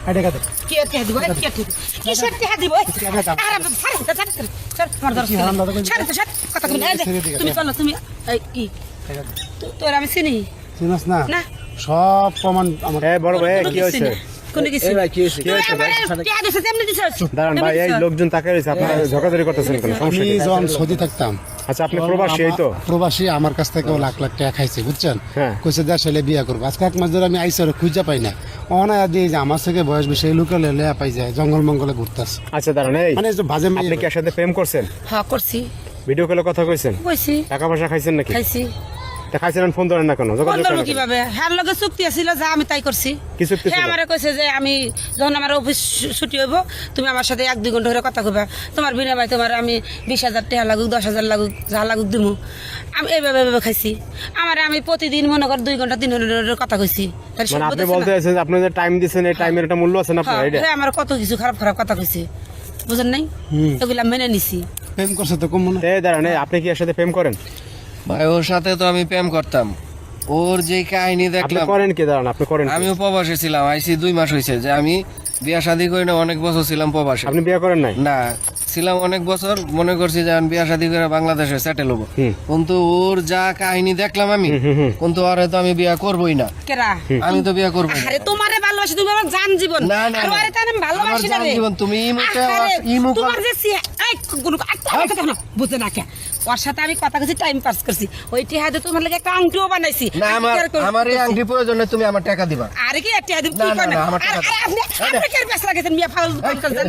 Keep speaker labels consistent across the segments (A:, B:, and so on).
A: কি টিহা দিব কিসের টিহা দিব কথা তুমি চলো তুমি কি তোর আমি চিনি
B: চিনস না
A: না
B: সব প্রমাণ আমার
C: বড় ভাই কি হয়েছে
A: কোন কিছু
C: দাঁড়ান ভাই এই লোকজন তাকাই রয়েছে আপনারা ঝগড়াঝড়ি করতেছেন কেন সমস্যা
B: আমি
C: কি?
B: যখন সৌদি থাকতাম
C: আচ্ছা আপনি প্রবাসী এই তো
B: প্রবাসী আমার কাছ থেকে লাখ লাখ টাকা খাইছে বুঝছেন
C: হ্যাঁ।
B: কইছে দেশ হলে বিয়ে করবো আজকে 1 মাস ধরে আমি আইসি ওরা খুঁজে পাই না অনায়া দিয়ে যে আমার থেকে বয়স বেশি এই লোকে লেয়া পাই যায় জঙ্গল মঙ্গলে ঘুরতেছে
C: আচ্ছা দাঁড়ান এই
B: মানে যে বাজে
C: আপনি কি এর সাথে প্রেম করছেন
A: হ্যাঁ করছি
C: ভিডিও কলে কথা কইছেন
A: কইছি
C: টাকা পয়সা খাইছেন নাকি
A: খাইছি
C: তা খাইছেন ফোন ধরেন না কেন
A: কোন
C: যোগাযোগ
A: ধরবো
C: করেন না কেন?
A: কিভাবে হ্যার লগে চুক্তি আছিল যা আমি তাই করছি
C: কি চুক্তি
A: সে
C: ছিল?
A: আমারে কইছে যে আমি যখন আমার অফিস ছুটি হইব তুমি আমার সাথে 1-2 ঘন্টা ধরে কথা কইবা তোমার বিনিময়ে তোমার আমি 20,000 টাকা লাগুক 10,000 লাগুক যা লাগুক দিমু আমি এইভাবে খাইছি আমারে আমি প্রতিদিন মনে কর 2 ঘন্টা 3 ঘন্টা ধরে কথা কইছি তাহলে সে
C: মানে আপনি
A: বুঝতেছে
C: বলতে
A: না?
C: চাইছেন যে আপনি যে টাইম দিছেন এই টাইমের একটা মূল্য আছে না আপনার
A: হ্যাঁ,
C: এটা
A: সে আমার কত কিছু খারাপ কথা কইছে বুঝেন নাই এগুলা মেনে নিছি
B: প্রেম করছে তো কম মনে
C: এই দাঁড়ান এই আপনি কি এর সাথে প্রেম করেন
D: ভাই ওর সাথে তো আমি প্রেম করতাম ওর যে কাহিনী
C: আপনি
D: দেখলাম
C: করেন কি দাঁড়ান আপনি করেন কি?
D: আমিও প্রবাসে ছিলাম আইসি 2 মাস হয়েছে যে আমি বিয়া শাদী করি না অনেক বছর ছিলাম প্রবাসে
C: আপনি বিয়ে করেন নাই
D: না ছিলাম অনেক বছর মনে করছি যে আমি বিয়া শাদী করে বাংলাদেশে সেটেল হবো
C: হুম।
D: কিন্তু ওর যা কাহিনী দেখলাম আমি কিন্তু ওরে তো আমি বিয়া করবোই না
A: কেরা
D: আমি তো বিয়া করবো না
A: আরে তোমারে ভালোবাসি তুমি আমার জান জীবন
D: না, না,
A: আর
D: না।
A: ওরে তো আমি ভালোবাসি না
D: আমার
A: রে
D: জান জীবন, তুমি ইমোতে
A: আরে,
D: ইমো
A: তোমার যে এই গুলো কথা না বুঝতে না কে ওর সাথে আমি কথা কইছি টাইম পাস করছি ওই টিহাতে তোমার লাগে একটা আংটিও বানাইছি
D: না
A: আমি
D: আমার
A: কি আর করব?
D: আমার এই আংটি প্রয়োজনে তুমি আমার টাকা দিবা
A: আরে কি একটা দিন
D: না,
A: কি
D: না,
A: করে
D: না, আমার টাকা দাও।
A: আপনি কি ব্যস্ত লাগেছেন মিয়া ফাউল করছেন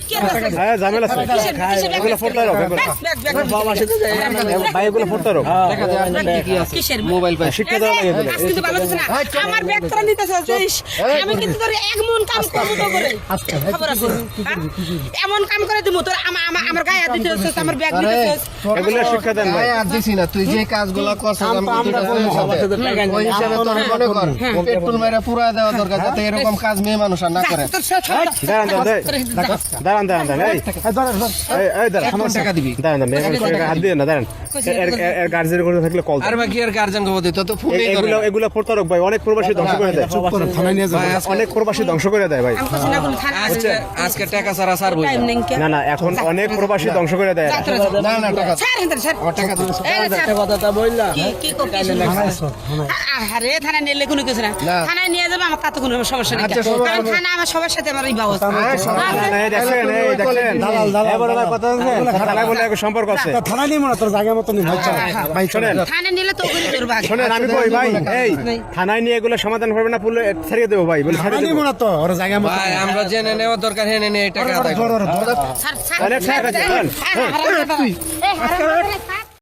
A: কি আর ব্যস্ত
C: হ্যাঁ ঝামেলা আছে এগুলো ফোনটা রাখো ভাই এগুলো ফোনটা রাখো
D: টাকা দেওয়ার জন্য কি আছে
A: কিসের
D: মোবাইল পাই
C: শিক্ষা দেওয়া লাগে এগুলো।
A: আজকে তো ভালো দিছ না আমার ব্যাগ তোরা নিতেছ আমি কিন্তু তোর এক মন কাম করব তো করে খবর আছে হ্যাঁ? এমন কাম করে দিমু তোর আমার গায়ে হাত দিতেছ আমার ব্যাগ
D: আরে,
A: নিতেছ
C: এগুলো শিক্ষা দেন ভাই
D: গায়ে হাত দিছি না তুই যে কাজগুলো করছিস আমি দুইটা ওই হিসাবে তোর মনে কর পেট্রোল মেরে পুরাই দেওয়া দরকার যাতে এরকম কাজ মেয়ে মানুষ আর না করে
C: দাঁড়ান এই দাঁড়ান
D: কোন টাকা দিবি
C: দাঁড়ান মেয়ে মানুষের হাত দিয়ে না দাঁড়ান এর গার্জেন করে থাকলে কল
D: আর বাকি আর গার্জেন খবর দিত তো ফোনই করে
C: এগুলো এগুলো প্রতারক ভাই অনেক প্রবাসী ধ্বংস করে দেয়
B: চুপ করে থানায় নিয়ে যাবো
C: অনেক প্রবাসী ধ্বংস করে দেয় ভাই
D: আজকে আজকে টাকা ছাড়া ছাড় বই
A: টাইম নেই কে
C: না না এখন অনেক প্রবাসী ধ্বংস করে দেয়
D: না না টাকা
A: স্যার হিন্দার স্যার
D: টাকা দিবি
A: কথাটা বললা কি করছিস আরে থানা নিলে কোনো কিছু না
D: না।
A: থানায় নিয়ে যাবে আমার তাতে কোনো সমস্যা নেই
D: আচ্ছা, শোনো,
A: কারণ থানা আমার সবার সাথে আমার এই ব্যবস্থা
C: সম্পর্ক আছে
B: থানায় নিয়ে মনে তোর জায়গা মতো নিয়ে ভাই
C: শোনেন
A: থানায় নিলে তো ওগুলি তোর ভাগ
C: শোনেন আমি কই ভাই এই থানায় নিয়ে এগুলো সমাধান করবে না পুলে ছেড়ে দেবো ভাই বলে ছেড়ে
B: থানায় নিয়ে
C: দেবো
B: মনে তো ওর জায়গা মতো
D: ভাই আমরা জেনে নেওয়া দরকার হেনে নিয়ে টাকা আদায় করো।
A: স্যার
C: অনেক টাকা আছে, চল।
A: এই হারাম